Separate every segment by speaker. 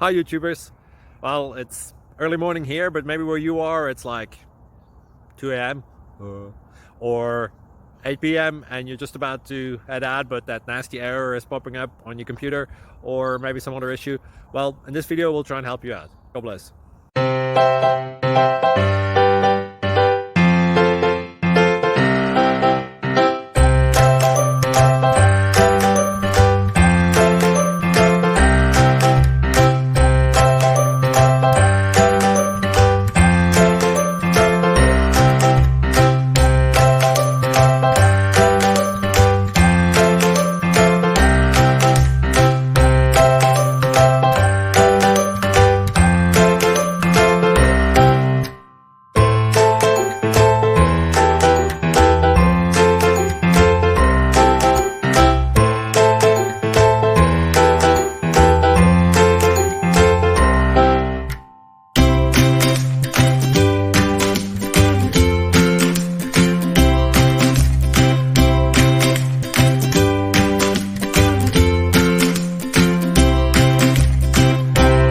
Speaker 1: Hi YouTubers. Well, it's early morning here, but maybe where you are it's like 2 a.m. or 8 p.m. and you're just about to head out, but that nasty error is popping up on your computer, or maybe some other issue. Well, in this video we'll try and help you out. God bless.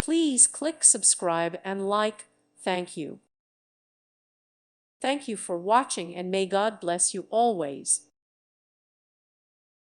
Speaker 2: Please click subscribe and like. Thank you. Thank you for watching, and may God bless you always.